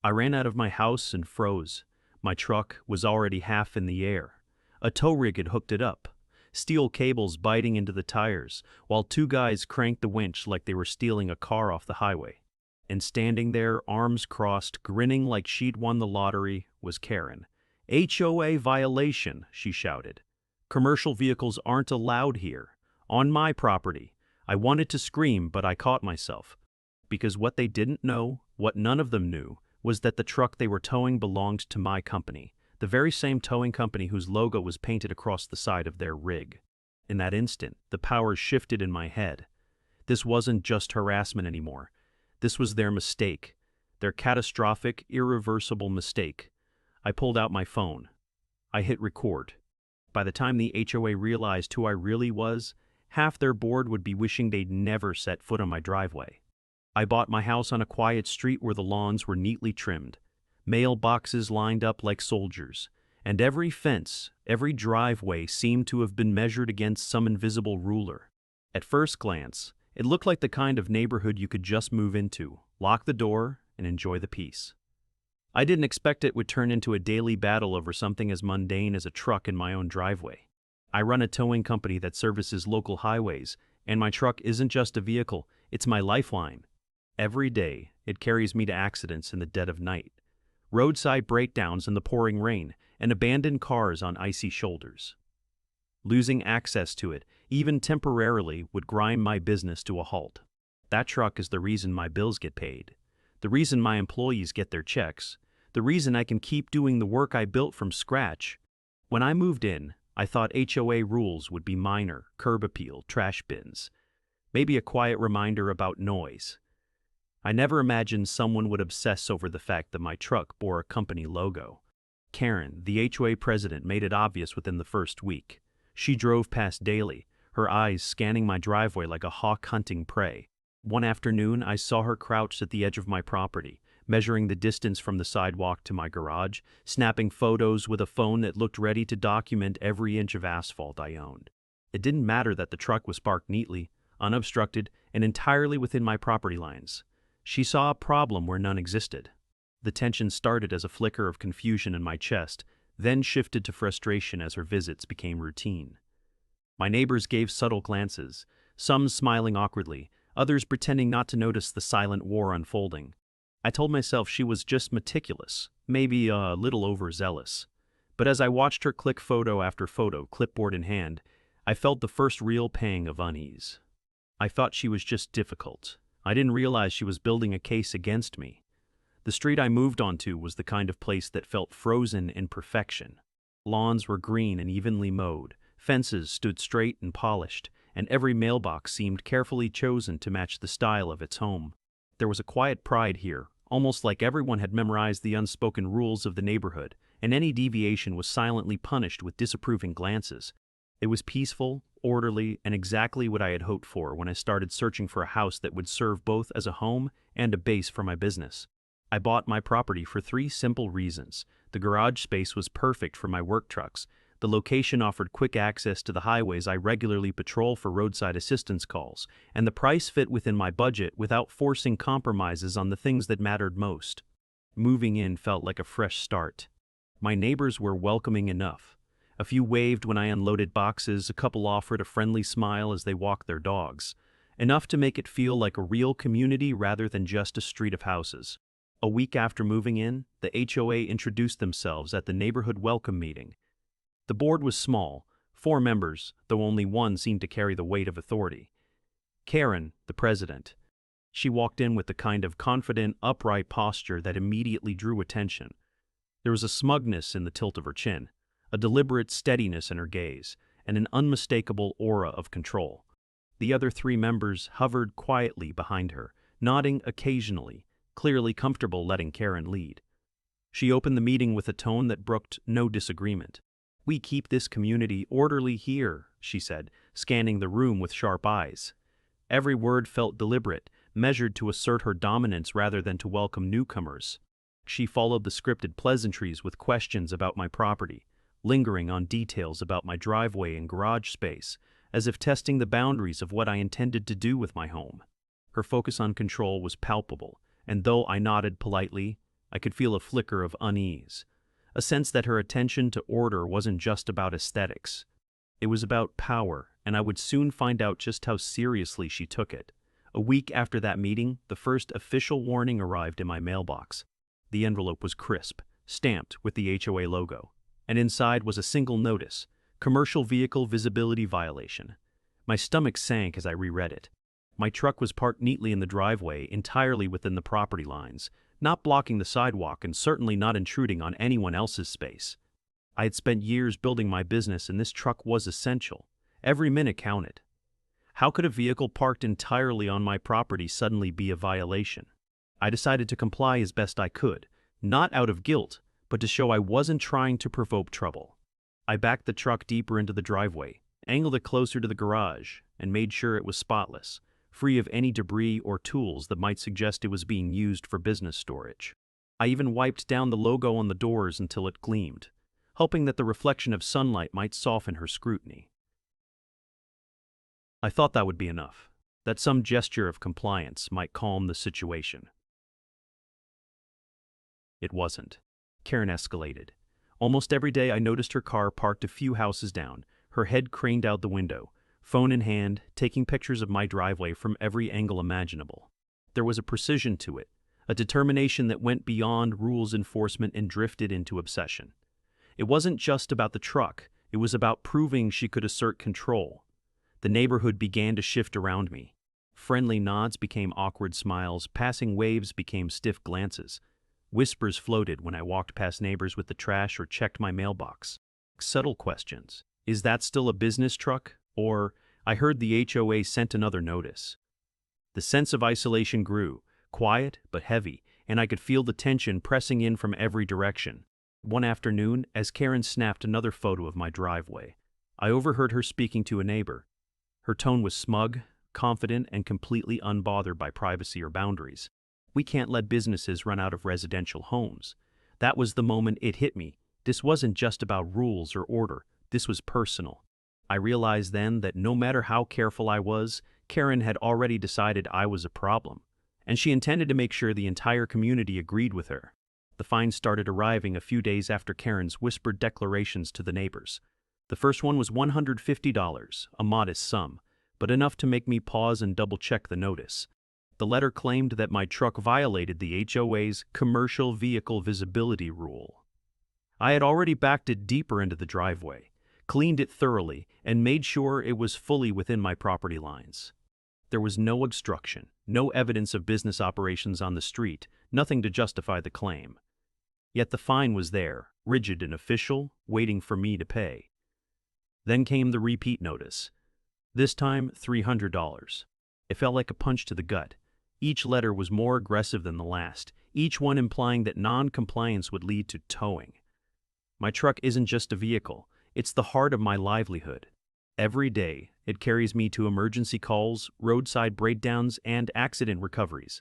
I ran out of my house and froze. My truck was already half in the air. A tow rig had hooked it up, steel cables biting into the tires, while two guys cranked the winch like they were stealing a car off the highway. And standing there, arms crossed, grinning like she'd won the lottery, was Karen. "HOA violation," she shouted. "Commercial vehicles aren't allowed here. On my property." I wanted to scream, but I caught myself. Because what they didn't know, what none of them knew, was that the truck they were towing belonged to my company, the very same towing company whose logo was painted across the side of their rig. In that instant, the powers shifted in my head. This wasn't just harassment anymore. This was their mistake, their catastrophic, irreversible mistake. I pulled out my phone. I hit record. By the time the HOA realized who I really was, half their board would be wishing they'd never set foot on my driveway. I bought my house on a quiet street where the lawns were neatly trimmed, mailboxes lined up like soldiers, and every fence, every driveway seemed to have been measured against some invisible ruler. At first glance, it looked like the kind of neighborhood you could just move into, lock the door, and enjoy the peace. I didn't expect it would turn into a daily battle over something as mundane as a truck in my own driveway. I run a towing company that services local highways, and my truck isn't just a vehicle, it's my lifeline. Every day, it carries me to accidents in the dead of night, roadside breakdowns in the pouring rain, and abandoned cars on icy shoulders. Losing access to it, even temporarily, would grind my business to a halt. That truck is the reason my bills get paid, the reason my employees get their checks, the reason I can keep doing the work I built from scratch. When I moved in, I thought HOA rules would be minor, curb appeal, trash bins, maybe a quiet reminder about noise. I never imagined someone would obsess over the fact that my truck bore a company logo. Karen, the HOA president, made it obvious within the first week. She drove past daily, her eyes scanning my driveway like a hawk hunting prey. One afternoon, I saw her crouched at the edge of my property, measuring the distance from the sidewalk to my garage, snapping photos with a phone that looked ready to document every inch of asphalt I owned. It didn't matter that the truck was parked neatly, unobstructed, and entirely within my property lines. She saw a problem where none existed. The tension started as a flicker of confusion in my chest, then shifted to frustration as her visits became routine. My neighbors gave subtle glances, some smiling awkwardly, others pretending not to notice the silent war unfolding. I told myself she was just meticulous, maybe a little overzealous. But as I watched her click photo after photo, clipboard in hand, I felt the first real pang of unease. I thought she was just difficult. I didn't realize she was building a case against me. The street I moved onto was the kind of place that felt frozen in perfection. Lawns were green and evenly mowed, fences stood straight and polished, and every mailbox seemed carefully chosen to match the style of its home. There was a quiet pride here, almost like everyone had memorized the unspoken rules of the neighborhood, and any deviation was silently punished with disapproving glances. It was peaceful, orderly, and exactly what I had hoped for when I started searching for a house that would serve both as a home and a base for my business. I bought my property for 3 simple reasons. The garage space was perfect for my work trucks. The location offered quick access to the highways I regularly patrol for roadside assistance calls, and the price fit within my budget without forcing compromises on the things that mattered most. Moving in felt like a fresh start. My neighbors were welcoming enough. A few waved when I unloaded boxes, a couple offered a friendly smile as they walked their dogs. Enough to make it feel like a real community rather than just a street of houses. A week after moving in, the HOA introduced themselves at the neighborhood welcome meeting. The board was small, 4 members, though only one seemed to carry the weight of authority. Karen, the president. She walked in with the kind of confident, upright posture that immediately drew attention. There was a smugness in the tilt of her chin, a deliberate steadiness in her gaze, and an unmistakable aura of control. The other 3 members hovered quietly behind her, nodding occasionally, clearly comfortable letting Karen lead. She opened the meeting with a tone that brooked no disagreement. "We keep this community orderly here," she said, scanning the room with sharp eyes. Every word felt deliberate, measured to assert her dominance rather than to welcome newcomers. She followed the scripted pleasantries with questions about my property, lingering on details about my driveway and garage space, as if testing the boundaries of what I intended to do with my home. Her focus on control was palpable, and though I nodded politely, I could feel a flicker of unease, a sense that her attention to order wasn't just about aesthetics. It was about power, and I would soon find out just how seriously she took it. A week after that meeting, the first official warning arrived in my mailbox. The envelope was crisp, stamped with the HOA logo, and inside was a single notice: commercial vehicle visibility violation. My stomach sank as I reread it. My truck was parked neatly in the driveway, entirely within the property lines, not blocking the sidewalk and certainly not intruding on anyone else's space. I had spent years building my business, and this truck was essential. Every minute counted. How could a vehicle parked entirely on my property suddenly be a violation? I decided to comply as best I could, not out of guilt, but to show I wasn't trying to provoke trouble. I backed the truck deeper into the driveway, angled it closer to the garage, and made sure it was spotless, free of any debris or tools that might suggest it was being used for business storage. I even wiped down the logo on the doors until it gleamed, hoping that the reflection of sunlight might soften her scrutiny. I thought that would be enough, that some gesture of compliance might calm the situation. It wasn't. Karen escalated. Almost every day I noticed her car parked a few houses down, her head craned out the window, phone in hand, taking pictures of my driveway from every angle imaginable. There was a precision to it, a determination that went beyond rules enforcement and drifted into obsession. It wasn't just about the truck, it was about proving she could assert control. The neighborhood began to shift around me. Friendly nods became awkward smiles, passing waves became stiff glances. Whispers floated when I walked past neighbors with the trash or checked my mailbox. Subtle questions. Is that still a business truck? Or, I heard the HOA sent another notice. The sense of isolation grew, quiet but heavy, and I could feel the tension pressing in from every direction. One afternoon, as Karen snapped another photo of my driveway, I overheard her speaking to a neighbor. Her tone was smug, confident, and completely unbothered by privacy or boundaries. We can't let businesses run out of residential homes. That was the moment it hit me. This wasn't just about rules or order. This was personal. I realized then that no matter how careful I was, Karen had already decided I was a problem, and she intended to make sure the entire community agreed with her. The fines started arriving a few days after Karen's whispered declarations to the neighbors. The first one was $150, a modest sum, but enough to make me pause and double-check the notice. The letter claimed that my truck violated the HOA's commercial vehicle visibility rule. I had already backed it deeper into the driveway, cleaned it thoroughly, and made sure it was fully within my property lines. There was no obstruction, no evidence of business operations on the street, nothing to justify the claim. Yet the fine was there, rigid and official, waiting for me to pay. Then came the repeat notice. This time, $300. It felt like a punch to the gut. Each letter was more aggressive than the last, each one implying that non-compliance would lead to towing. My truck isn't just a vehicle, it's the heart of my livelihood. Every day, it carries me to emergency calls, roadside breakdowns, and accident recoveries.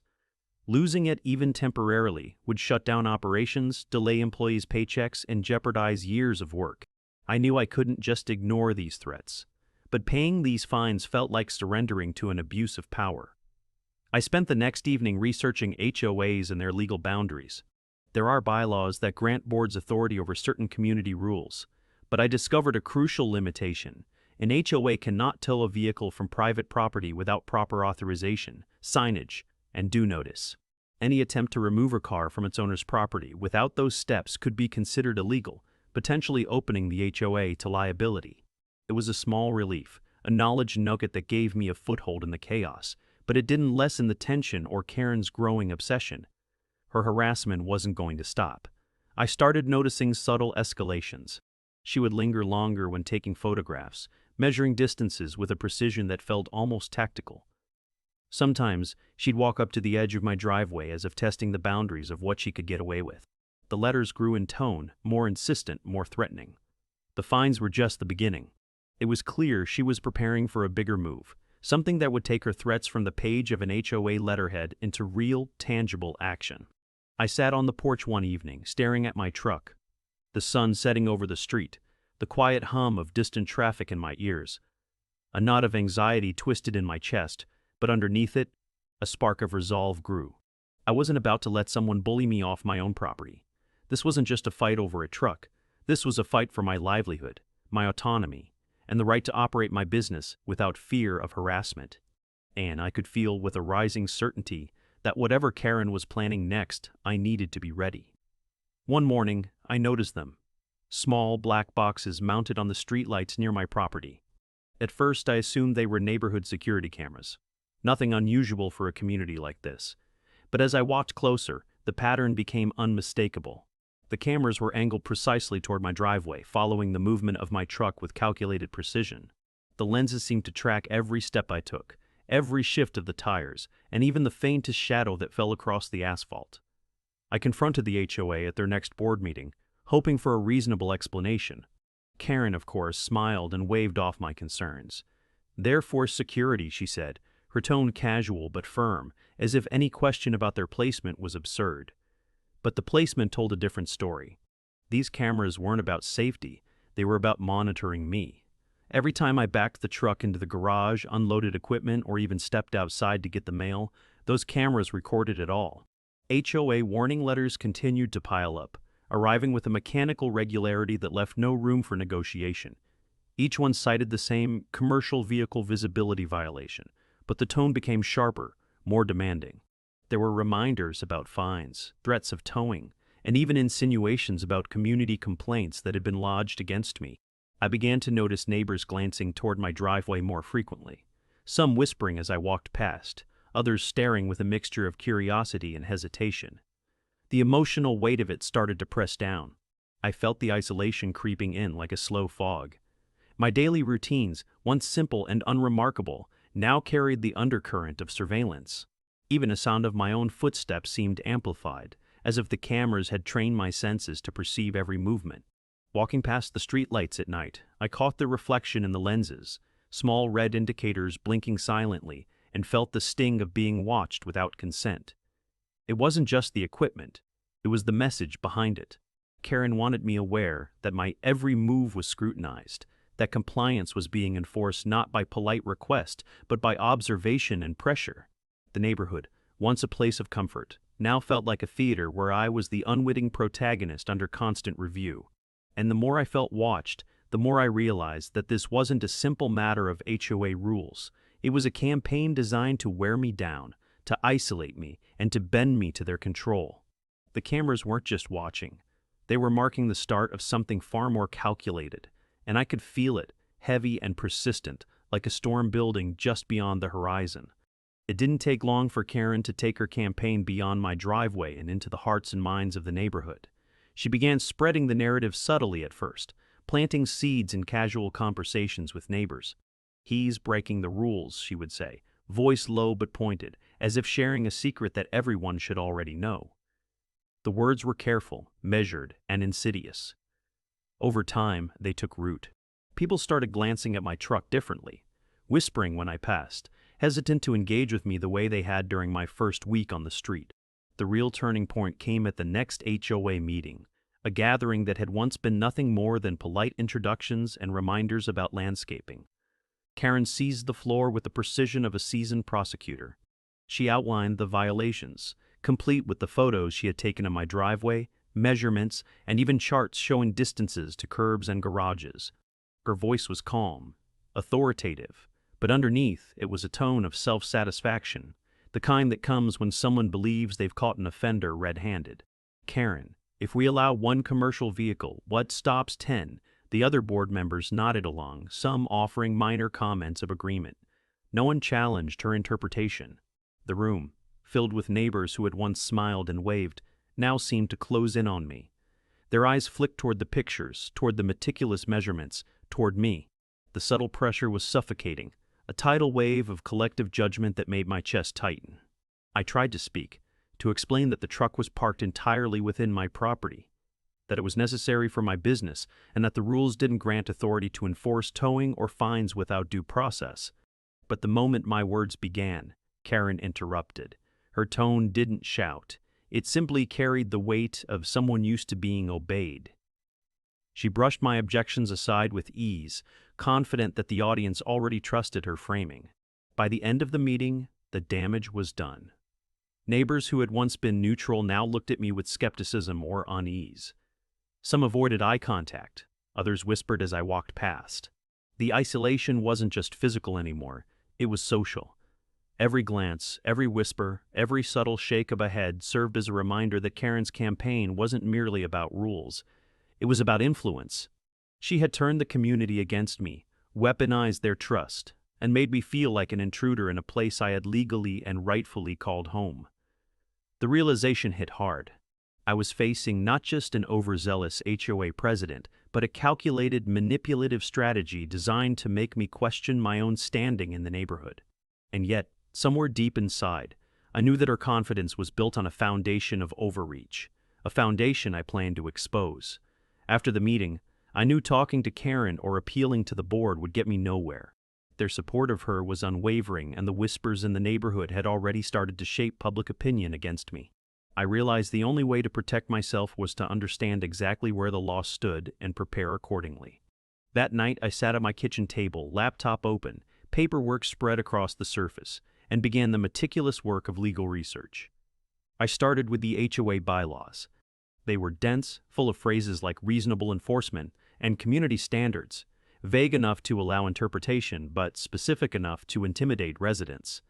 Losing it even temporarily would shut down operations, delay employees' paychecks, and jeopardize years of work. I knew I couldn't just ignore these threats, but paying these fines felt like surrendering to an abuse of power. I spent the next evening researching HOAs and their legal boundaries. There are bylaws that grant boards authority over certain community rules, but I discovered a crucial limitation. An HOA cannot tow a vehicle from private property without proper authorization, signage, and due notice. Any attempt to remove a car from its owner's property without those steps could be considered illegal, potentially opening the HOA to liability. It was a small relief, a knowledge nugget that gave me a foothold in the chaos, but it didn't lessen the tension or Karen's growing obsession. Her harassment wasn't going to stop. I started noticing subtle escalations. She would linger longer when taking photographs, measuring distances with a precision that felt almost tactical. Sometimes, she'd walk up to the edge of my driveway as if testing the boundaries of what she could get away with. The letters grew in tone, more insistent, more threatening. The fines were just the beginning. It was clear she was preparing for a bigger move, something that would take her threats from the page of an HOA letterhead into real, tangible action. I sat on the porch one evening, staring at my truck, the sun setting over the street, the quiet hum of distant traffic in my ears. A knot of anxiety twisted in my chest, but underneath it, a spark of resolve grew. I wasn't about to let someone bully me off my own property. This wasn't just a fight over a truck. This was a fight for my livelihood, my autonomy, and the right to operate my business without fear of harassment. And I could feel with a rising certainty that whatever Karen was planning next, I needed to be ready. One morning, I noticed them. Small black boxes mounted on the streetlights near my property. At first, I assumed they were neighborhood security cameras. Nothing unusual for a community like this. But as I walked closer, the pattern became unmistakable. The cameras were angled precisely toward my driveway, following the movement of my truck with calculated precision. The lenses seemed to track every step I took, every shift of the tires, and even the faintest shadow that fell across the asphalt. I confronted the HOA at their next board meeting, hoping for a reasonable explanation. Karen, of course, smiled and waved off my concerns. "They're for security," she said, her tone casual but firm, as if any question about their placement was absurd. But the placement told a different story. These cameras weren't about safety, they were about monitoring me. Every time I backed the truck into the garage, unloaded equipment, or even stepped outside to get the mail, those cameras recorded it all. HOA warning letters continued to pile up, arriving with a mechanical regularity that left no room for negotiation. Each one cited the same commercial vehicle visibility violation, but the tone became sharper, more demanding. There were reminders about fines, threats of towing, and even insinuations about community complaints that had been lodged against me. I began to notice neighbors glancing toward my driveway more frequently, some whispering as I walked past, others staring with a mixture of curiosity and hesitation. The emotional weight of it started to press down. I felt the isolation creeping in like a slow fog. My daily routines, once simple and unremarkable, now carried the undercurrent of surveillance. Even a sound of my own footsteps seemed amplified, as if the cameras had trained my senses to perceive every movement. Walking past the streetlights at night, I caught the reflection in the lenses, small red indicators blinking silently, and felt the sting of being watched without consent. It wasn't just the equipment, it was the message behind it. Karen wanted me aware that my every move was scrutinized, that compliance was being enforced not by polite request, but by observation and pressure. The neighborhood, once a place of comfort, now felt like a theater where I was the unwitting protagonist under constant review. And the more I felt watched, the more I realized that this wasn't a simple matter of HOA rules. It was a campaign designed to wear me down, to isolate me, and to bend me to their control. The cameras weren't just watching. They were marking the start of something far more calculated, and I could feel it, heavy and persistent, like a storm building just beyond the horizon. It didn't take long for Karen to take her campaign beyond my driveway and into the hearts and minds of the neighborhood. She began spreading the narrative subtly at first, planting seeds in casual conversations with neighbors. "He's breaking the rules," she would say, voice low but pointed, as if sharing a secret that everyone should already know. The words were careful, measured, and insidious. Over time, they took root. People started glancing at my truck differently, whispering when I passed, hesitant to engage with me the way they had during my first week on the street. The real turning point came at the next HOA meeting, a gathering that had once been nothing more than polite introductions and reminders about landscaping. Karen seized the floor with the precision of a seasoned prosecutor. She outlined the violations, complete with the photos she had taken of my driveway, measurements, and even charts showing distances to curbs and garages. Her voice was calm, authoritative, but underneath it was a tone of self-satisfaction, the kind that comes when someone believes they've caught an offender red-handed. "Karen, if we allow one commercial vehicle, what stops 10? The other board members nodded along, some offering minor comments of agreement. No one challenged her interpretation. The room, filled with neighbors who had once smiled and waved, now seemed to close in on me. Their eyes flicked toward the pictures, toward the meticulous measurements, toward me. The subtle pressure was suffocating, a tidal wave of collective judgment that made my chest tighten. I tried to speak, to explain that the truck was parked entirely within my property, that it was necessary for my business, and that the rules didn't grant authority to enforce towing or fines without due process. But the moment my words began, Karen interrupted. Her tone didn't shout. It simply carried the weight of someone used to being obeyed. She brushed my objections aside with ease, confident that the audience already trusted her framing. By the end of the meeting, the damage was done. Neighbors who had once been neutral now looked at me with skepticism or unease. Some avoided eye contact, others whispered as I walked past. The isolation wasn't just physical anymore, it was social. Every glance, every whisper, every subtle shake of a head served as a reminder that Karen's campaign wasn't merely about rules. It was about influence. She had turned the community against me, weaponized their trust, and made me feel like an intruder in a place I had legally and rightfully called home. The realization hit hard. I was facing not just an overzealous HOA president, but a calculated, manipulative strategy designed to make me question my own standing in the neighborhood. And yet, somewhere deep inside, I knew that her confidence was built on a foundation of overreach, a foundation I planned to expose. After the meeting, I knew talking to Karen or appealing to the board would get me nowhere. Their support of her was unwavering, and the whispers in the neighborhood had already started to shape public opinion against me. I realized the only way to protect myself was to understand exactly where the law stood and prepare accordingly. That night, I sat at my kitchen table, laptop open, paperwork spread across the surface, and began the meticulous work of legal research. I started with the HOA bylaws. They were dense, full of phrases like reasonable enforcement and community standards, vague enough to allow interpretation but specific enough to intimidate residents.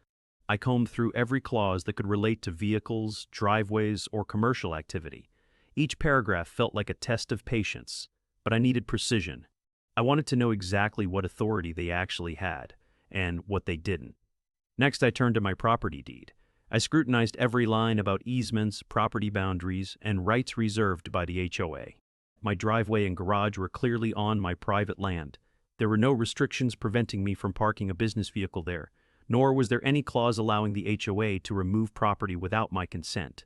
I combed through every clause that could relate to vehicles, driveways, or commercial activity. Each paragraph felt like a test of patience, but I needed precision. I wanted to know exactly what authority they actually had, and what they didn't. Next, I turned to my property deed. I scrutinized every line about easements, property boundaries, and rights reserved by the HOA. My driveway and garage were clearly on my private land. There were no restrictions preventing me from parking a business vehicle there, nor was there any clause allowing the HOA to remove property without my consent.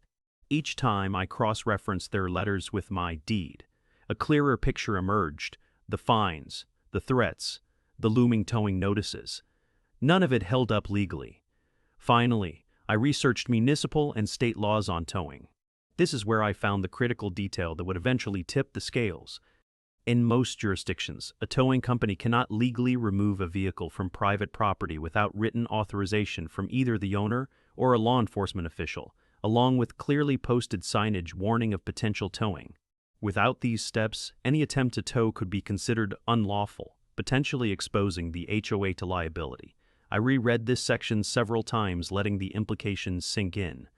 Each time I cross-referenced their letters with my deed. A clearer picture emerged: the fines, the threats, the looming towing notices. None of it held up legally. Finally, I researched municipal and state laws on towing. This is where I found the critical detail that would eventually tip the scales. In most jurisdictions, a towing company cannot legally remove a vehicle from private property without written authorization from either the owner or a law enforcement official, along with clearly posted signage warning of potential towing. Without these steps, any attempt to tow could be considered unlawful, potentially exposing the HOA to liability. I reread this section several times, letting the implications sink in.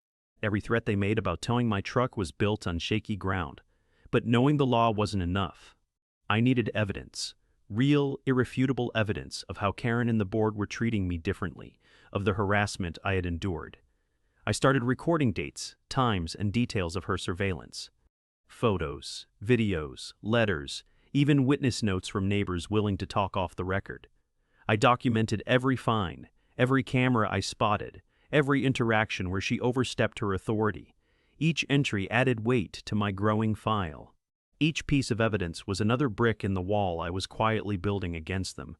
Every threat they made about towing my truck was built on shaky ground. But knowing the law wasn't enough. I needed evidence, real, irrefutable evidence of how Karen and the board were treating me differently, of the harassment I had endured. I started recording dates, times, and details of her surveillance. Photos, videos, letters, even witness notes from neighbors willing to talk off the record. I documented every fine, every camera I spotted, every interaction where she overstepped her authority. Each entry added weight to my growing file. Each piece of evidence was another brick in the wall I was quietly building against them.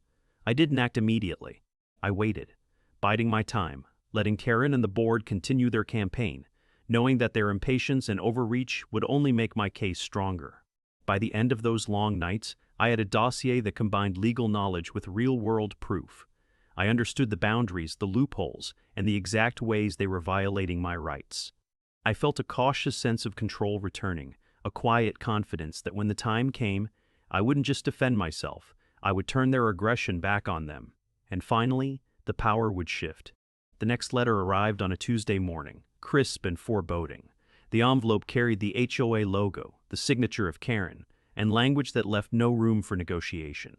I didn't act immediately. I waited, biding my time, letting Karen and the board continue their campaign, knowing that their impatience and overreach would only make my case stronger. By the end of those long nights, I had a dossier that combined legal knowledge with real-world proof. I understood the boundaries, the loopholes, and the exact ways they were violating my rights. I felt a cautious sense of control returning, a quiet confidence that when the time came, I wouldn't just defend myself, I would turn their aggression back on them. And finally, the power would shift. The next letter arrived on a Tuesday morning, crisp and foreboding. The envelope carried the HOA logo, the signature of Karen, and language that left no room for negotiation.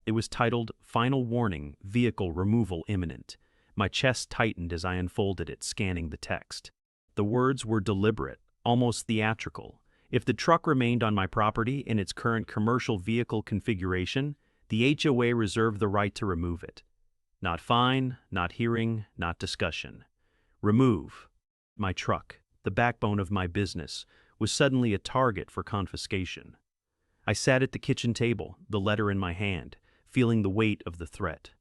It was titled, "Final Warning, Vehicle Removal Imminent." My chest tightened as I unfolded it, scanning the text. The words were deliberate, almost theatrical. If the truck remained on my property in its current commercial vehicle configuration, the HOA reserved the right to remove it. Not fine, not hearing, not discussion. Remove. My truck, the backbone of my business, was suddenly a target for confiscation. I sat at the kitchen table, the letter in my hand, feeling the weight of the threat.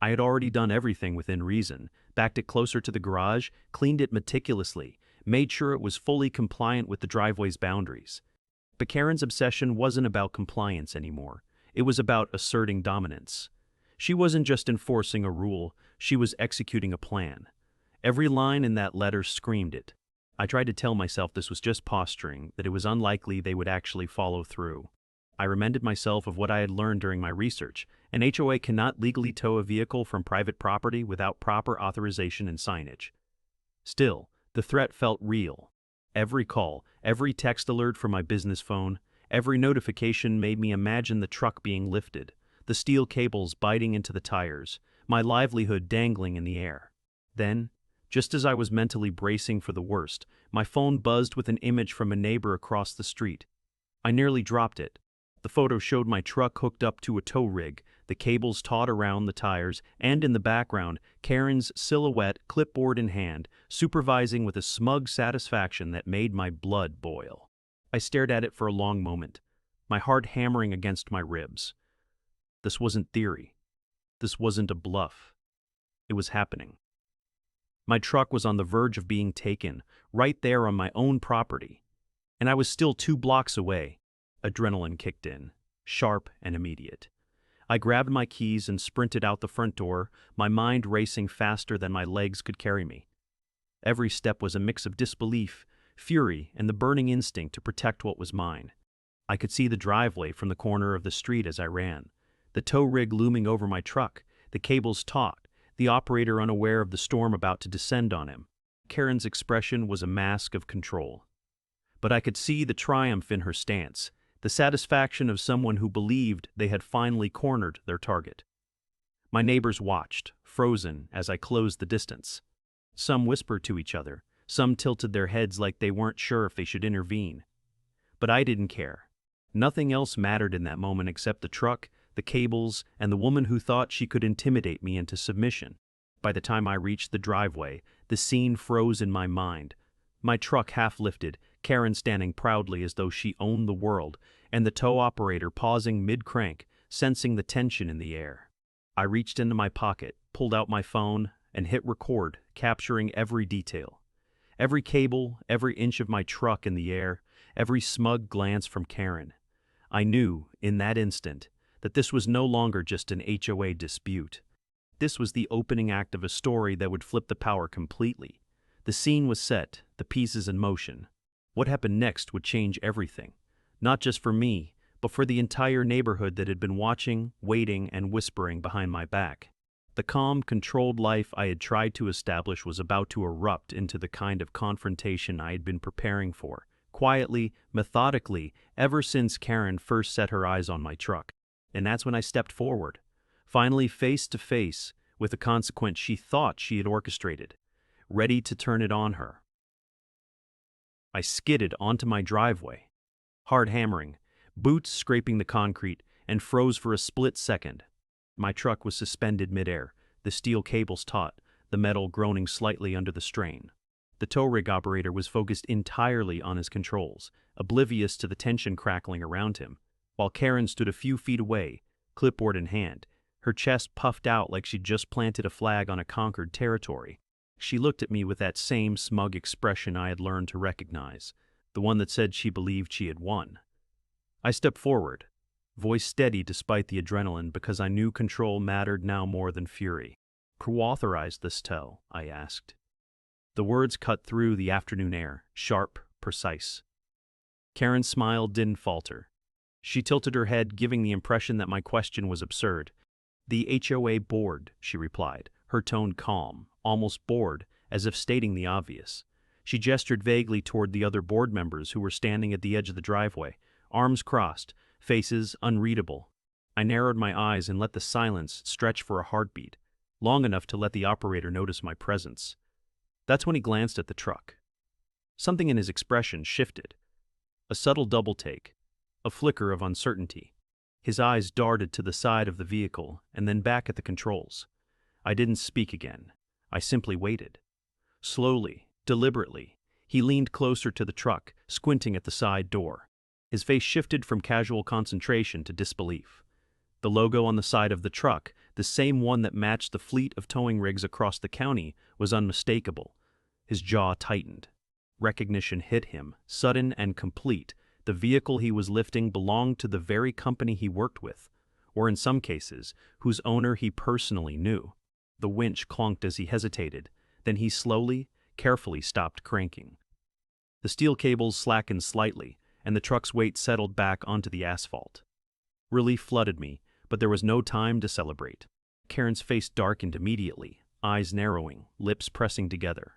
I had already done everything within reason, backed it closer to the garage, cleaned it meticulously, made sure it was fully compliant with the driveway's boundaries. But Karen's obsession wasn't about compliance anymore. It was about asserting dominance. She wasn't just enforcing a rule, she was executing a plan. Every line in that letter screamed it. I tried to tell myself this was just posturing, that it was unlikely they would actually follow through. I reminded myself of what I had learned during my research. An HOA cannot legally tow a vehicle from private property without proper authorization and signage. Still, the threat felt real. Every call, every text alert from my business phone, every notification made me imagine the truck being lifted, the steel cables biting into the tires, my livelihood dangling in the air. Then, just as I was mentally bracing for the worst, my phone buzzed with an image from a neighbor across the street. I nearly dropped it. The photo showed my truck hooked up to a tow rig, the cables taut around the tires, and in the background, Karen's silhouette, clipboard in hand, supervising with a smug satisfaction that made my blood boil. I stared at it for a long moment, my heart hammering against my ribs. This wasn't theory. This wasn't a bluff. It was happening. My truck was on the verge of being taken, right there on my own property. And I was still 2 blocks away. Adrenaline kicked in, sharp and immediate. I grabbed my keys and sprinted out the front door, my mind racing faster than my legs could carry me. Every step was a mix of disbelief, fury, and the burning instinct to protect what was mine. I could see the driveway from the corner of the street as I ran, the tow rig looming over my truck, the cables taut, the operator unaware of the storm about to descend on him. Karen's expression was a mask of control. But I could see the triumph in her stance, the satisfaction of someone who believed they had finally cornered their target. My neighbors watched, frozen, as I closed the distance. Some whispered to each other, some tilted their heads like they weren't sure if they should intervene. But I didn't care. Nothing else mattered in that moment except the truck, the cables, and the woman who thought she could intimidate me into submission. By the time I reached the driveway, the scene froze in my mind. My truck half lifted, Karen standing proudly as though she owned the world, and the tow operator pausing mid-crank, sensing the tension in the air. I reached into my pocket, pulled out my phone, and hit record, capturing every detail. Every cable, every inch of my truck in the air, every smug glance from Karen. I knew, in that instant, that this was no longer just an HOA dispute. This was the opening act of a story that would flip the power completely. The scene was set, the pieces in motion. What happened next would change everything, not just for me, but for the entire neighborhood that had been watching, waiting, and whispering behind my back. The calm, controlled life I had tried to establish was about to erupt into the kind of confrontation I had been preparing for, quietly, methodically, ever since Karen first set her eyes on my truck. And that's when I stepped forward, finally face to face with the consequence she thought she had orchestrated, ready to turn it on her. I skidded onto my driveway, hard hammering, boots scraping the concrete, and froze for a split second. My truck was suspended midair, the steel cables taut, the metal groaning slightly under the strain. The tow rig operator was focused entirely on his controls, oblivious to the tension crackling around him, while Karen stood a few feet away, clipboard in hand, her chest puffed out like she'd just planted a flag on a conquered territory. She looked at me with that same smug expression I had learned to recognize, the one that said she believed she had won. I stepped forward, voice steady despite the adrenaline because I knew control mattered now more than fury. "Who authorized this tow?" I asked. The words cut through the afternoon air, sharp, precise. Karen's smile didn't falter. She tilted her head, giving the impression that my question was absurd. "The HOA board," she replied, her tone calm, almost bored, as if stating the obvious. She gestured vaguely toward the other board members who were standing at the edge of the driveway, arms crossed, faces unreadable. I narrowed my eyes and let the silence stretch for a heartbeat, long enough to let the operator notice my presence. That's when he glanced at the truck. Something in his expression shifted. A subtle double take, a flicker of uncertainty. His eyes darted to the side of the vehicle and then back at the controls. I didn't speak again. I simply waited. Slowly, deliberately, he leaned closer to the truck, squinting at the side door. His face shifted from casual concentration to disbelief. The logo on the side of the truck, the same one that matched the fleet of towing rigs across the county, was unmistakable. His jaw tightened. Recognition hit him, sudden and complete. The vehicle he was lifting belonged to the very company he worked with, or in some cases, whose owner he personally knew. The winch clunked as he hesitated, Then he slowly, carefully stopped cranking. The steel cables slackened slightly, and the truck's weight settled back onto the asphalt. Relief flooded me, but there was no time to celebrate. Karen's face darkened immediately, eyes narrowing, lips pressing together.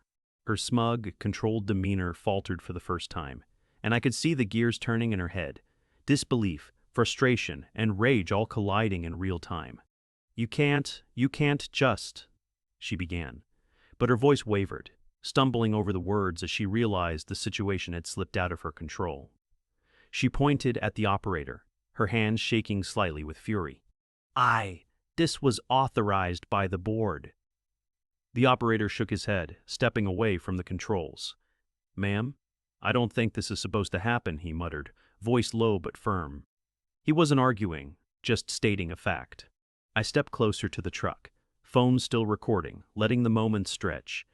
Her smug, controlled demeanor faltered for the first time, and I could see the gears turning in her head. Disbelief, frustration, and rage all colliding in real time. You can't just," she began. But her voice wavered, stumbling over the words as she realized the situation had slipped out of her control. She pointed at the operator, her hands shaking slightly with fury. This was authorized by the board." The operator shook his head, stepping away from the controls. "Ma'am, I don't think this is supposed to happen," he muttered, voice low but firm. He wasn't arguing, just stating a fact. I stepped closer to the truck, phone still recording, letting the moment stretch.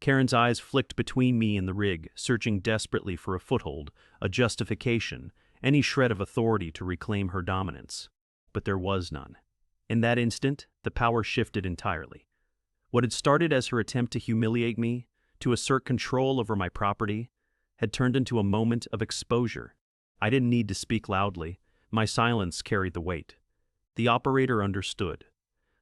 Karen's eyes flicked between me and the rig, searching desperately for a foothold, a justification, any shred of authority to reclaim her dominance. But there was none. In that instant, the power shifted entirely. What had started as her attempt to humiliate me, to assert control over my property, had turned into a moment of exposure. I didn't need to speak loudly. My silence carried the weight. The operator understood.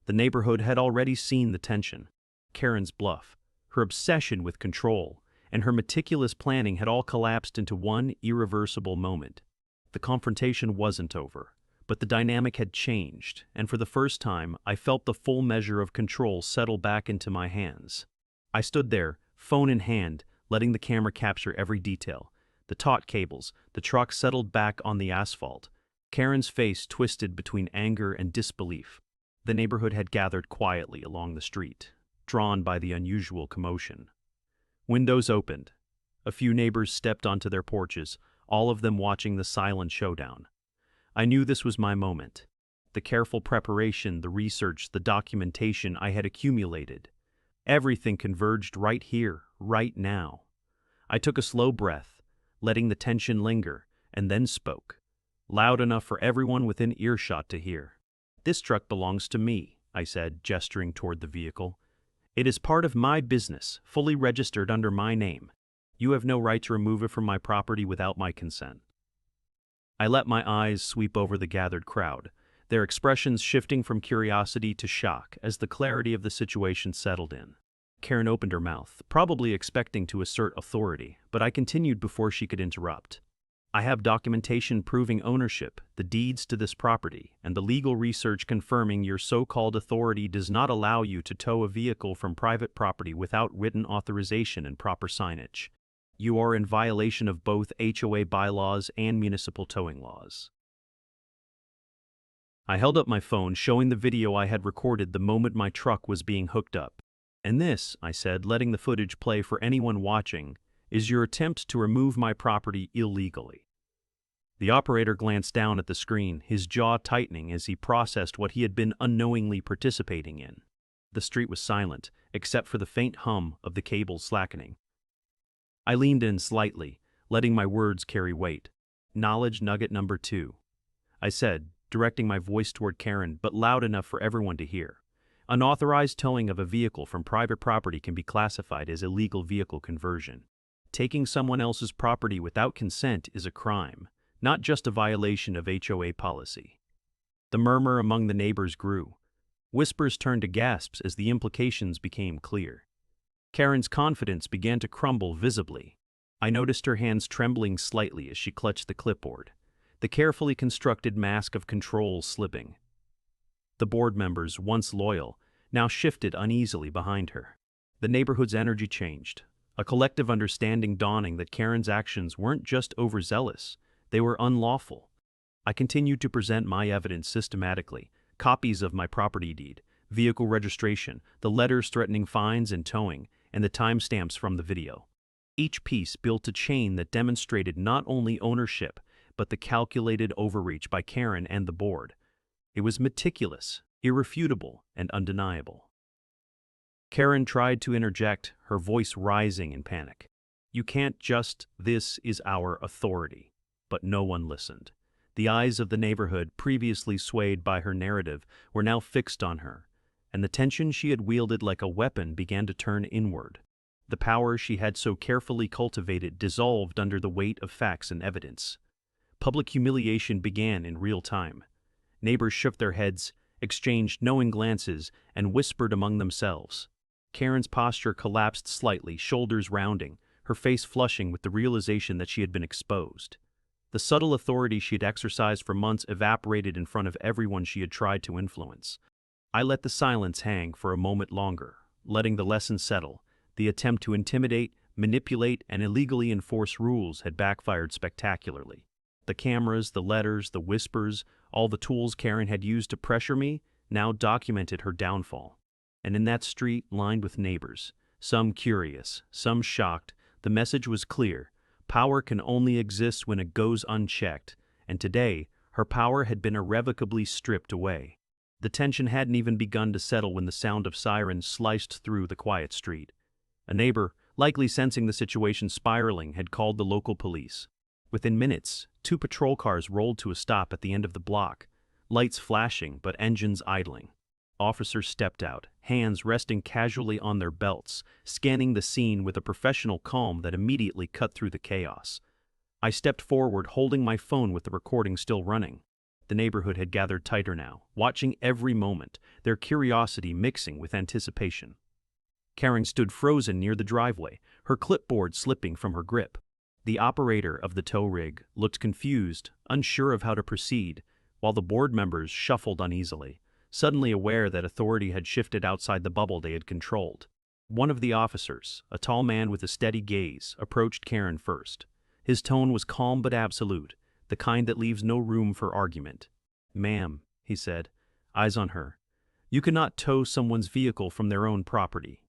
The neighborhood had already seen the tension. Karen's bluff, her obsession with control, and her meticulous planning had all collapsed into one irreversible moment. The confrontation wasn't over, but the dynamic had changed, and for the first time, I felt the full measure of control settle back into my hands. I stood there, phone in hand, letting the camera capture every detail. The taut cables, the truck settled back on the asphalt. Karen's face twisted between anger and disbelief. The neighborhood had gathered quietly along the street, drawn by the unusual commotion. Windows opened. A few neighbors stepped onto their porches, all of them watching the silent showdown. I knew this was my moment. The careful preparation, the research, the documentation I had accumulated. Everything converged right here, right now. I took a slow breath, letting the tension linger, and then spoke, loud enough for everyone within earshot to hear. "This truck belongs to me," I said, gesturing toward the vehicle. "It is part of my business, fully registered under my name. You have no right to remove it from my property without my consent." I let my eyes sweep over the gathered crowd, their expressions shifting from curiosity to shock as the clarity of the situation settled in. Karen opened her mouth, probably expecting to assert authority, but I continued before she could interrupt. "I have documentation proving ownership, the deeds to this property, and the legal research confirming your so-called authority does not allow you to tow a vehicle from private property without written authorization and proper signage. You are in violation of both HOA bylaws and municipal towing laws." I held up my phone, showing the video I had recorded the moment my truck was being hooked up. "And this," I said, letting the footage play for anyone watching, "is your attempt to remove my property illegally." The operator glanced down at the screen, his jaw tightening as he processed what he had been unknowingly participating in. The street was silent, except for the faint hum of the cables slackening. I leaned in slightly, letting my words carry weight. "Knowledge nugget number 2. I said, directing my voice toward Karen, but loud enough for everyone to hear. "Unauthorized towing of a vehicle from private property can be classified as illegal vehicle conversion. Taking someone else's property without consent is a crime, not just a violation of HOA policy." The murmur among the neighbors grew. Whispers turned to gasps as the implications became clear. Karen's confidence began to crumble visibly. I noticed her hands trembling slightly as she clutched the clipboard, the carefully constructed mask of control slipping. The board members, once loyal, now shifted uneasily behind her. The neighborhood's energy changed, a collective understanding dawning that Karen's actions weren't just overzealous, they were unlawful. I continued to present my evidence systematically, copies of my property deed, vehicle registration, the letters threatening fines and towing, and the timestamps from the video. Each piece built a chain that demonstrated not only ownership, but the calculated overreach by Karen and the board. It was meticulous, irrefutable, and undeniable. Karen tried to interject, her voice rising in panic. "You can't just, this is our authority." But no one listened. The eyes of the neighborhood, previously swayed by her narrative, were now fixed on her, and the tension she had wielded like a weapon began to turn inward. The power she had so carefully cultivated dissolved under the weight of facts and evidence. Public humiliation began in real time. Neighbors shook their heads, exchanged knowing glances, and whispered among themselves. Karen's posture collapsed slightly, shoulders rounding, her face flushing with the realization that she had been exposed. The subtle authority she had exercised for months evaporated in front of everyone she had tried to influence. I let the silence hang for a moment longer, letting the lesson settle. The attempt to intimidate, manipulate, and illegally enforce rules had backfired spectacularly. The cameras, the letters, the whispers, all the tools Karen had used to pressure me, now documented her downfall. And in that street lined with neighbors, some curious, some shocked, the message was clear. Power can only exist when it goes unchecked, and today, her power had been irrevocably stripped away. The tension hadn't even begun to settle when the sound of sirens sliced through the quiet street. A neighbor, likely sensing the situation spiraling, had called the local police. Within minutes, 2 patrol cars rolled to a stop at the end of the block, lights flashing but engines idling. Officers stepped out, hands resting casually on their belts, scanning the scene with a professional calm that immediately cut through the chaos. I stepped forward, holding my phone with the recording still running. The neighborhood had gathered tighter now, watching every moment, their curiosity mixing with anticipation. Karen stood frozen near the driveway, her clipboard slipping from her grip. The operator of the tow rig looked confused, unsure of how to proceed, while the board members shuffled uneasily, suddenly aware that authority had shifted outside the bubble they had controlled. One of the officers, a tall man with a steady gaze, approached Karen first. His tone was calm but absolute, the kind that leaves no room for argument. "Ma'am," he said, eyes on her, "you cannot tow someone's vehicle from their own property."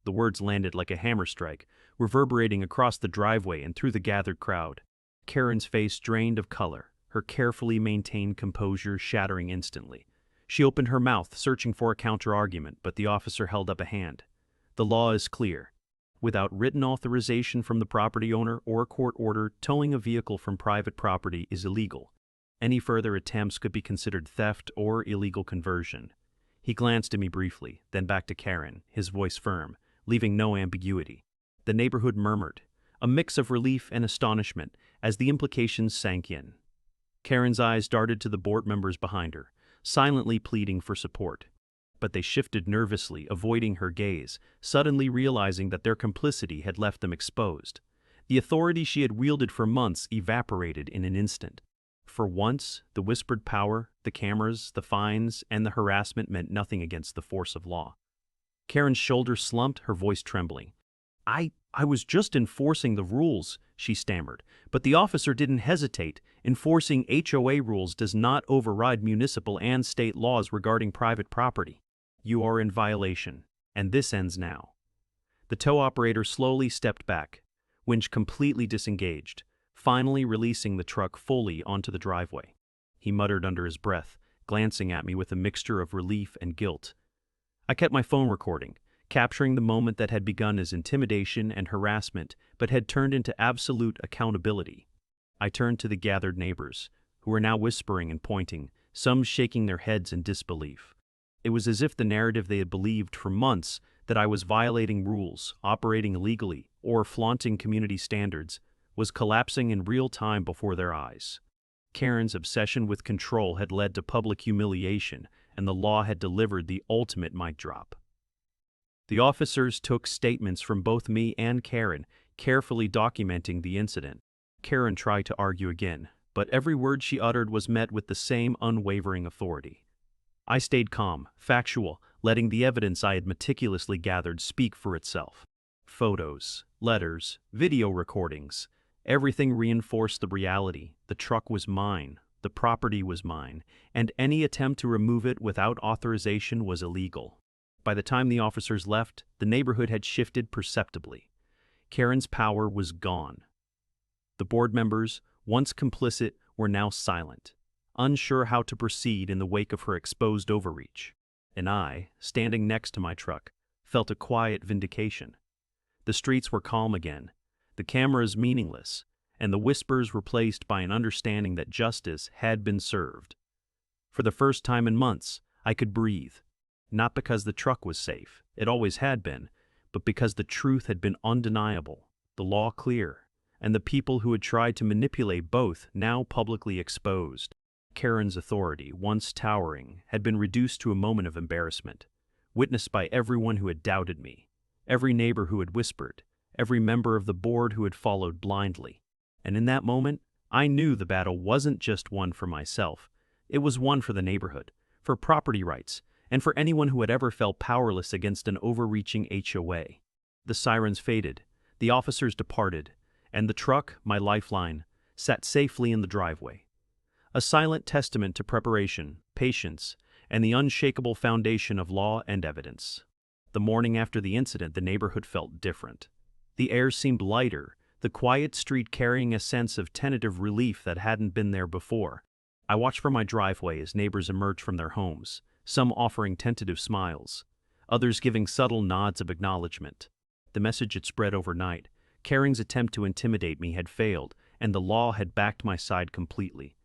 The words landed like a hammer strike, reverberating across the driveway and through the gathered crowd. Karen's face drained of color, her carefully maintained composure shattering instantly. She opened her mouth, searching for a counter-argument, but the officer held up a hand. "The law is clear. Without written authorization from the property owner or a court order, towing a vehicle from private property is illegal. Any further attempts could be considered theft or illegal conversion." He glanced at me briefly, then back to Karen, his voice firm, leaving no ambiguity. The neighborhood murmured, a mix of relief and astonishment, as the implications sank in. Karen's eyes darted to the board members behind her, silently pleading for support. But they shifted nervously, avoiding her gaze, suddenly realizing that their complicity had left them exposed. The authority she had wielded for months evaporated in an instant. For once, the whispered power, the cameras, the fines, and the harassment meant nothing against the force of law. Karen's shoulders slumped, her voice trembling. I was just enforcing the rules," she stammered, "but the officer didn't hesitate. Enforcing HOA rules does not override municipal and state laws regarding private property. You are in violation, and this ends now." The tow operator slowly stepped back, winch completely disengaged, finally releasing the truck fully onto the driveway. He muttered under his breath, glancing at me with a mixture of relief and guilt. I kept my phone recording, capturing the moment that had begun as intimidation and harassment but had turned into absolute accountability. I turned to the gathered neighbors, who were now whispering and pointing, some shaking their heads in disbelief. It was as if the narrative they had believed for months, that I was violating rules, operating illegally, or flaunting community standards, was collapsing in real time before their eyes. Karen's obsession with control had led to public humiliation, and the law had delivered the ultimate mic drop. The officers took statements from both me and Karen, carefully documenting the incident. Karen tried to argue again, but every word she uttered was met with the same unwavering authority. I stayed calm, factual, letting the evidence I had meticulously gathered speak for itself. Photos, letters, video recordings, everything reinforced the reality. The truck was mine, the property was mine, and any attempt to remove it without authorization was illegal. By the time the officers left, the neighborhood had shifted perceptibly. Karen's power was gone. The board members, once complicit, were now silent, unsure how to proceed in the wake of her exposed overreach. And I, standing next to my truck, felt a quiet vindication. The streets were calm again, the cameras meaningless, and the whispers replaced by an understanding that justice had been served. For the first time in months, I could breathe. not because the truck was safe, it always had been, but because the truth had been undeniable, the law clear, and the people who had tried to manipulate both now publicly exposed. Karen's authority, once towering, had been reduced to a moment of embarrassment, witnessed by everyone who had doubted me, every neighbor who had whispered, every member of the board who had followed blindly. And in that moment, I knew the battle wasn't just one for myself, it was one for the neighborhood, for property rights, and for anyone who had ever felt powerless against an overreaching HOA. The sirens faded, the officers departed, and the truck, my lifeline, sat safely in the driveway. A silent testament to preparation, patience, and the unshakable foundation of law and evidence. The morning after the incident, the neighborhood felt different. The air seemed lighter, the quiet street carrying a sense of tentative relief that hadn't been there before. I watched from my driveway as neighbors emerged from their homes, some offering tentative smiles, others giving subtle nods of acknowledgement. The message had spread overnight. Karen's attempt to intimidate me had failed, and the law had backed my side completely.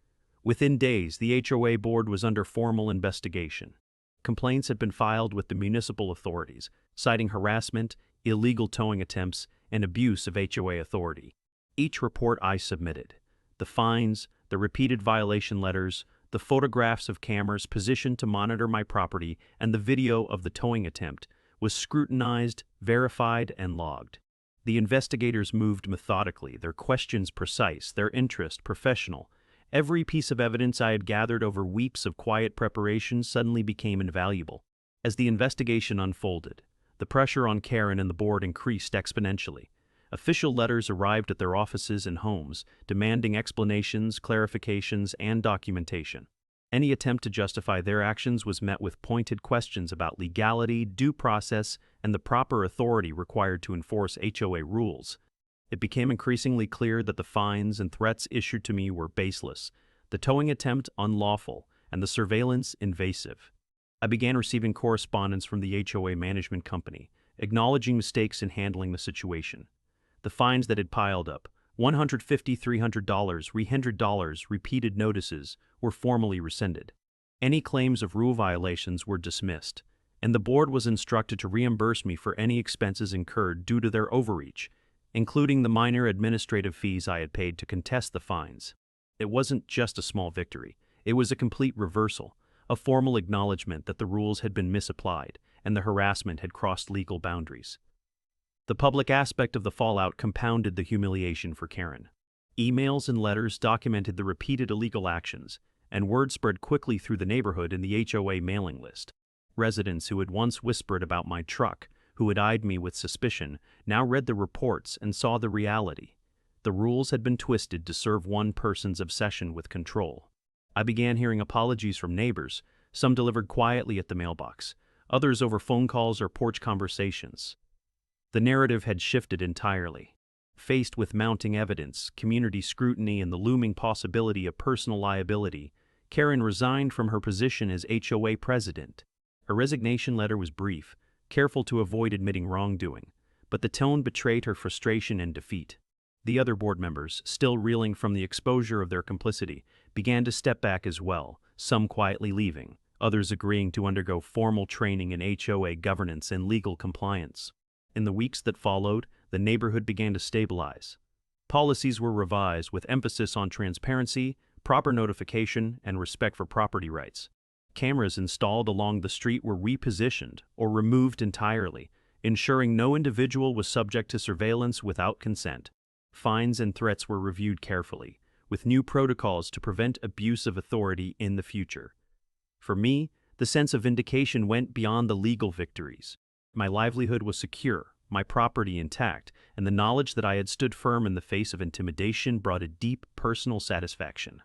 Within days, the HOA board was under formal investigation. Complaints had been filed with the municipal authorities, citing harassment, illegal towing attempts, and abuse of HOA authority. Each report I submitted, the fines, the repeated violation letters, the photographs of cameras positioned to monitor my property, and the video of the towing attempt, was scrutinized, verified, and logged. The investigators moved methodically, their questions precise, their interest professional. Every piece of evidence I had gathered over weeks of quiet preparation suddenly became invaluable. As the investigation unfolded, the pressure on Karen and the board increased exponentially. Official letters arrived at their offices and homes, demanding explanations, clarifications, and documentation. Any attempt to justify their actions was met with pointed questions about legality, due process, and the proper authority required to enforce HOA rules. It became increasingly clear that the fines and threats issued to me were baseless, the towing attempt unlawful, and the surveillance invasive. I began receiving correspondence from the HOA management company, acknowledging mistakes in handling the situation. The fines that had piled up, $150, $300, $300, repeated notices, were formally rescinded. Any claims of rule violations were dismissed, and the board was instructed to reimburse me for any expenses incurred due to their overreach, including the minor administrative fees I had paid to contest the fines. It wasn't just a small victory, it was a complete reversal, a formal acknowledgement that the rules had been misapplied and the harassment had crossed legal boundaries. The public aspect of the fallout compounded the humiliation for Karen. Emails and letters documented the repeated illegal actions, and word spread quickly through the neighborhood in the HOA mailing list. Residents who had once whispered about my truck, who had eyed me with suspicion, now read the reports and saw the reality. The rules had been twisted to serve one person's obsession with control. I began hearing apologies from neighbors, some delivered quietly at the mailbox, others over phone calls or porch conversations. The narrative had shifted entirely. Faced with mounting evidence, community scrutiny, and the looming possibility of personal liability, Karen resigned from her position as HOA president. Her resignation letter was brief, careful to avoid admitting wrongdoing, but the tone betrayed her frustration and defeat. The other board members, still reeling from the exposure of their complicity, began to step back as well, some quietly leaving, others agreeing to undergo formal training in HOA governance and legal compliance. In the weeks that followed, the neighborhood began to stabilize. Policies were revised with emphasis on transparency, proper notification, and respect for property rights. Cameras installed along the street were repositioned or removed entirely, ensuring no individual was subject to surveillance without consent. Fines and threats were reviewed carefully, with new protocols to prevent abuse of authority in the future. For me, the sense of vindication went beyond the legal victories. My livelihood was secure, my property intact, and the knowledge that I had stood firm in the face of intimidation brought a deep personal satisfaction.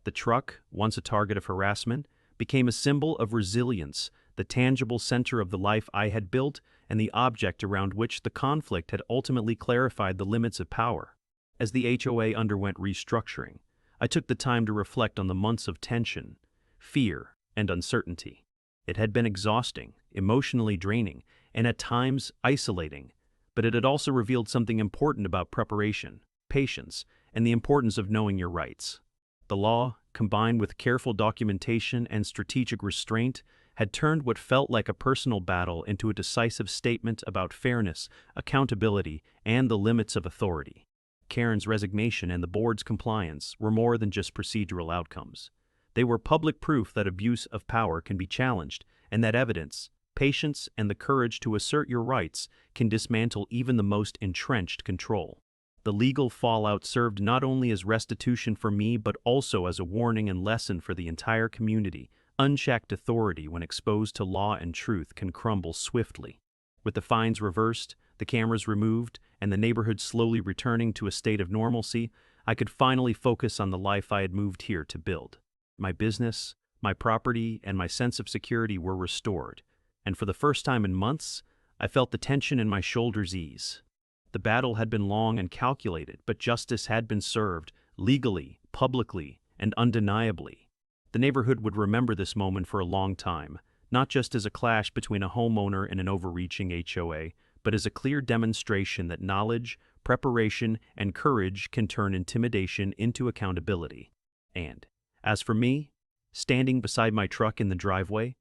The truck, once a target of harassment, became a symbol of resilience, the tangible center of the life I had built and the object around which the conflict had ultimately clarified the limits of power. As the HOA underwent restructuring, I took the time to reflect on the months of tension, fear, and uncertainty. It had been exhausting, emotionally draining, and at times isolating, but it had also revealed something important about preparation, patience, and the importance of knowing your rights. The law, combined with careful documentation and strategic restraint, had turned what felt like a personal battle into a decisive statement about fairness, accountability, and the limits of authority. Karen's resignation and the board's compliance were more than just procedural outcomes. They were public proof that abuse of power can be challenged, and that evidence, patience, and the courage to assert your rights can dismantle even the most entrenched control. The legal fallout served not only as restitution for me but also as a warning and lesson for the entire community. Unchecked authority, when exposed to law and truth, can crumble swiftly. With the fines reversed, the cameras removed, and the neighborhood slowly returning to a state of normalcy, I could finally focus on the life I had moved here to build. My business, my property, and my sense of security were restored, and for the first time in months, I felt the tension in my shoulders ease. The battle had been long and calculated, but justice had been served, legally, publicly, and undeniably. The neighborhood would remember this moment for a long time, not just as a clash between a homeowner and an overreaching HOA, but as a clear demonstration that knowledge, preparation, and courage can turn intimidation into accountability. And, as for me, standing beside my truck in the driveway,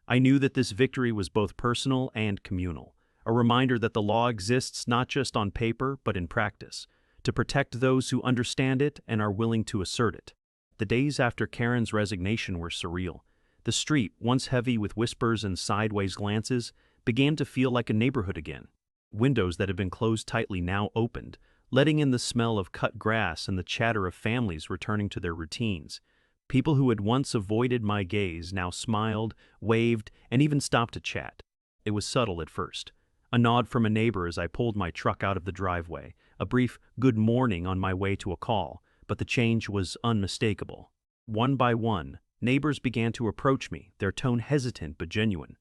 I knew that this victory was both personal and communal, a reminder that the law exists not just on paper but in practice, to protect those who understand it and are willing to assert it. The days after Karen's resignation were surreal. The street, once heavy with whispers and sideways glances, began to feel like a neighborhood again. Windows that had been closed tightly now opened, letting in the smell of cut grass and the chatter of families returning to their routines. People who had once avoided my gaze now smiled, waved, and even stopped to chat. It was subtle at first. A nod from a neighbor as I pulled my truck out of the driveway, a brief good morning on my way to a call, but the change was unmistakable. One by one, neighbors began to approach me, their tone hesitant but genuine.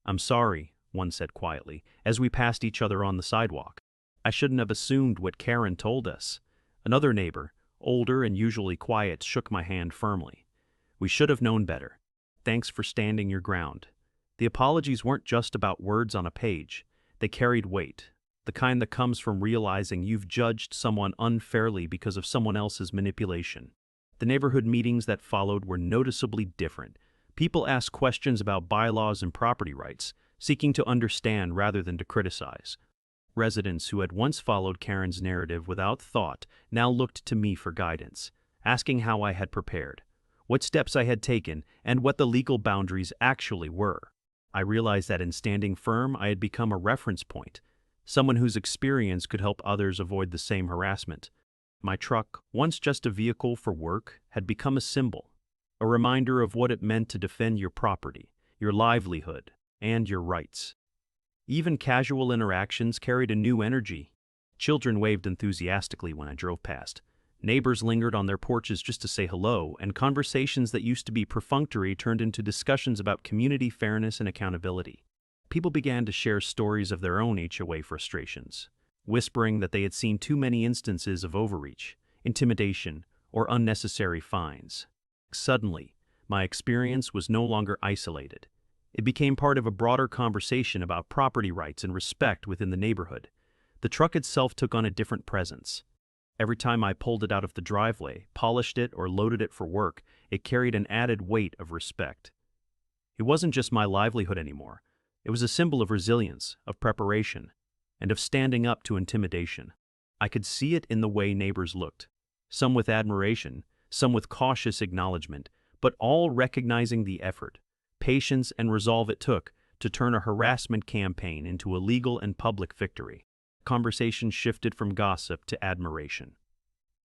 "I'm sorry," one said quietly, as we passed each other on the sidewalk. "I shouldn't have assumed what Karen told us." Another neighbor, older and usually quiet, shook my hand firmly. "We should have known better. Thanks for standing your ground." The apologies weren't just about words on a page. They carried weight, the kind that comes from realizing you've judged someone unfairly because of someone else's manipulation. The neighborhood meetings that followed were noticeably different. People asked questions about bylaws and property rights, seeking to understand rather than to criticize. Residents who had once followed Karen's narrative without thought now looked to me for guidance, asking how I had prepared, what steps I had taken, and what the legal boundaries actually were. I realized that in standing firm, I had become a reference point, someone whose experience could help others avoid the same harassment. My truck, once just a vehicle for work, had become a symbol, a reminder of what it meant to defend your property, your livelihood, and your rights. Even casual interactions carried a new energy. Children waved enthusiastically when I drove past. Neighbors lingered on their porches just to say hello, and conversations that used to be perfunctory turned into discussions about community fairness and accountability. People began to share stories of their own HOA frustrations, whispering that they had seen too many instances of overreach, intimidation, or unnecessary fines. Suddenly, my experience was no longer isolated. It became part of a broader conversation about property rights and respect within the neighborhood. The truck itself took on a different presence. Every time I pulled it out of the driveway, polished it, or loaded it for work, it carried an added weight of respect. It wasn't just my livelihood anymore. It was a symbol of resilience, of preparation, and of standing up to intimidation. I could see it in the way neighbors looked, some with admiration, some with cautious acknowledgement, but all recognizing the effort, patience, and resolve it took to turn a harassment campaign into a legal and public victory. Conversation shifted from gossip to admiration.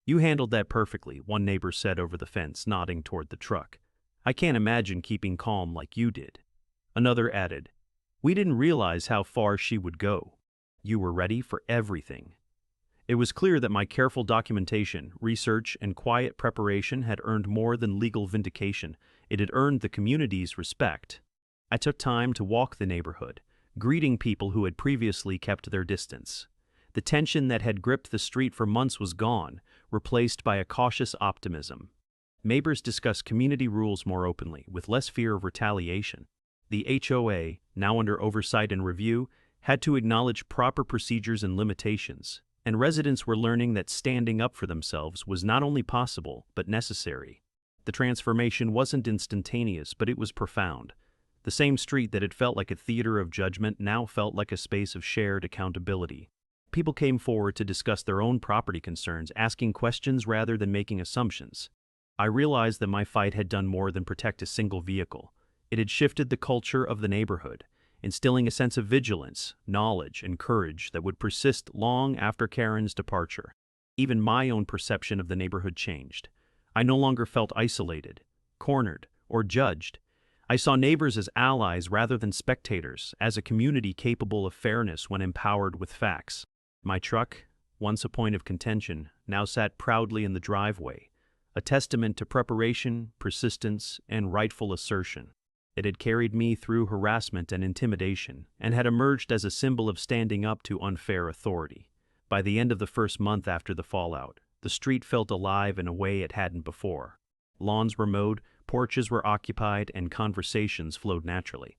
"You handled that perfectly," one neighbor said over the fence, nodding toward the truck. "I can't imagine keeping calm like you did." Another added, "We didn't realize how far she would go. You were ready for everything." It was clear that my careful documentation, research, and quiet preparation had earned more than legal vindication. It had earned the community's respect. I took time to walk the neighborhood, greeting people who had previously kept their distance. The tension that had gripped the street for months was gone, replaced by a cautious optimism. Neighbors discussed community rules more openly, with less fear of retaliation. The HOA, now under oversight and review, had to acknowledge proper procedures and limitations, and residents were learning that standing up for themselves was not only possible, but necessary. The transformation wasn't instantaneous, but it was profound. The same street that had felt like a theater of judgment now felt like a space of shared accountability. People came forward to discuss their own property concerns, asking questions rather than making assumptions. I realized that my fight had done more than protect a single vehicle. It had shifted the culture of the neighborhood, instilling a sense of vigilance, knowledge, and courage that would persist long after Karen's departure. Even my own perception of the neighborhood changed. I no longer felt isolated, cornered, or judged. I saw neighbors as allies rather than spectators, as a community capable of fairness when empowered with facts. My truck, once a point of contention, now sat proudly in the driveway, a testament to preparation, persistence, and rightful assertion. It had carried me through harassment and intimidation, and had emerged as a symbol of standing up to unfair authority. By the end of the first month after the fallout, the street felt alive in a way it hadn't before. Lawns were mowed, porches were occupied, and conversations flowed naturally.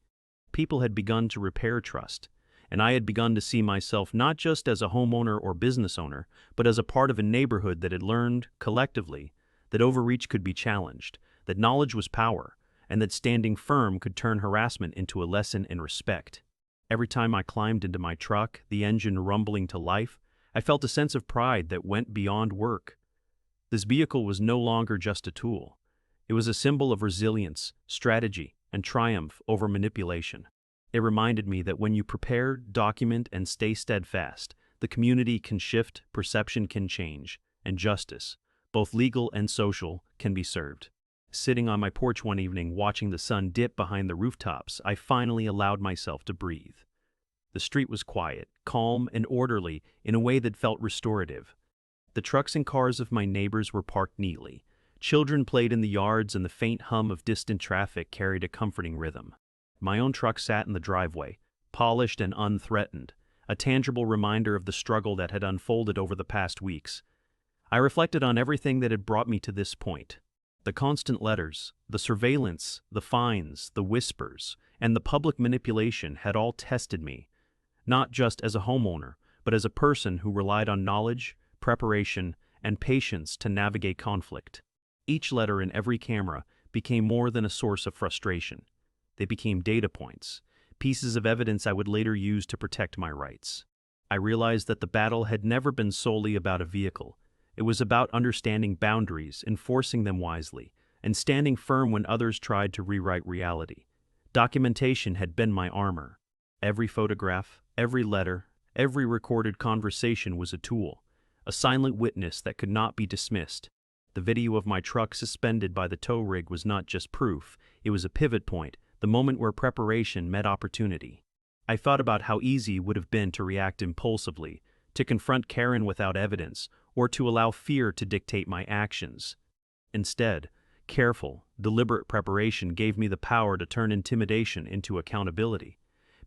People had begun to repair trust, and I had begun to see myself not just as a homeowner or business owner, but as a part of a neighborhood that had learned, collectively, that overreach could be challenged, that knowledge was power, and that standing firm could turn harassment into a lesson in respect. Every time I climbed into my truck, the engine rumbling to life, I felt a sense of pride that went beyond work. This vehicle was no longer just a tool. It was a symbol of resilience, strategy, and triumph over manipulation. It reminded me that when you prepare, document, and stay steadfast, the community can shift, perception can change, and justice, both legal and social, can be served. Sitting on my porch one evening watching the sun dip behind the rooftops, I finally allowed myself to breathe. The street was quiet, calm, and orderly in a way that felt restorative. The trucks and cars of my neighbors were parked neatly. Children played in the yards, and the faint hum of distant traffic carried a comforting rhythm. My own truck sat in the driveway, polished and unthreatened, a tangible reminder of the struggle that had unfolded over the past weeks. I reflected on everything that had brought me to this point. The constant letters, the surveillance, the fines, the whispers, and the public manipulation had all tested me, not just as a homeowner, but as a person who relied on knowledge, preparation, and patience to navigate conflict. Each letter and every camera became more than a source of frustration. They became data points, pieces of evidence I would later use to protect my rights. I realized that the battle had never been solely about a vehicle. It was about understanding boundaries, enforcing them wisely, and standing firm when others tried to rewrite reality. Documentation had been my armor. Every photograph, every letter, every recorded conversation was a tool, a silent witness that could not be dismissed. The video of my truck suspended by the tow rig was not just proof, it was a pivot point, the moment where preparation met opportunity. I thought about how easy it would have been to react impulsively, to confront Karen without evidence, or to allow fear to dictate my actions. Instead, careful, deliberate preparation gave me the power to turn intimidation into accountability.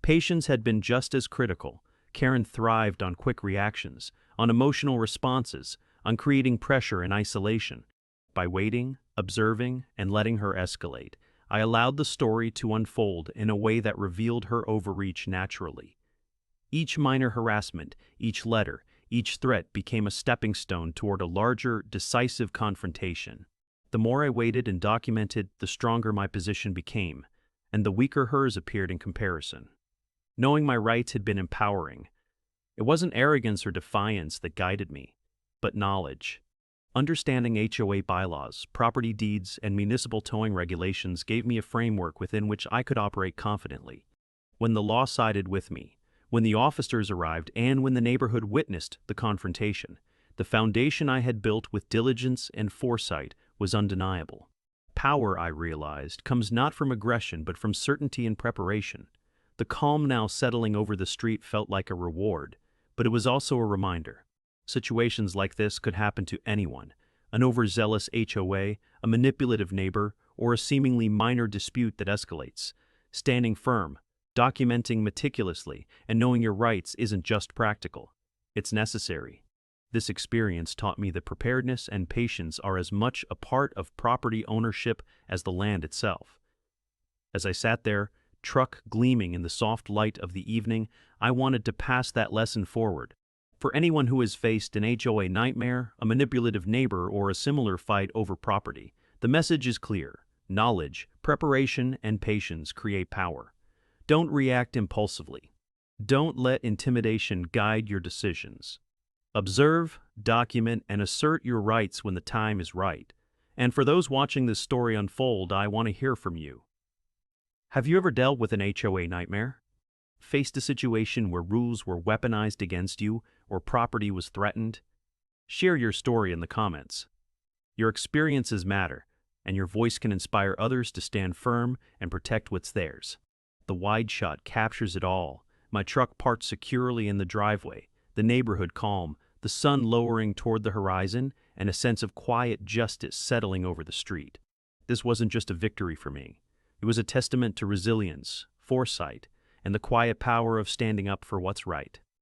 Patience had been just as critical. Karen thrived on quick reactions, on emotional responses, on creating pressure and isolation. By waiting, observing, and letting her escalate, I allowed the story to unfold in a way that revealed her overreach naturally. Each minor harassment, each letter, each threat became a stepping stone toward a larger, decisive confrontation. The more I waited and documented, the stronger my position became, and the weaker hers appeared in comparison. Knowing my rights had been empowering. It wasn't arrogance or defiance that guided me, but knowledge. Understanding HOA bylaws, property deeds, and municipal towing regulations gave me a framework within which I could operate confidently. When the law sided with me, when the officers arrived, and when the neighborhood witnessed the confrontation, the foundation I had built with diligence and foresight was undeniable. Power, I realized, comes not from aggression but from certainty and preparation. The calm now settling over the street felt like a reward, but it was also a reminder. Situations like this could happen to anyone: an overzealous HOA, a manipulative neighbor, or a seemingly minor dispute that escalates. Standing firm, documenting meticulously, and knowing your rights isn't just practical, it's necessary. This experience taught me that preparedness and patience are as much a part of property ownership as the land itself. As I sat there, truck gleaming in the soft light of the evening, I wanted to pass that lesson forward. For anyone who has faced an HOA nightmare, a manipulative neighbor, or a similar fight over property, the message is clear. knowledge, preparation, and patience create power. Don't react impulsively. Don't let intimidation guide your decisions. Observe, document, and assert your rights when the time is right. And for those watching this story unfold, I want to hear from you. Have you ever dealt with an HOA nightmare? Faced a situation where rules were weaponized against you or property was threatened? Share your story in the comments. Your experiences matter, and your voice can inspire others to stand firm and protect what's theirs. The wide shot captures it all. My truck parked securely in the driveway, the neighborhood calm, the sun lowering toward the horizon, and a sense of quiet justice settling over the street. This wasn't just a victory for me. It was a testament to resilience, foresight, and the quiet power of standing up for what's right.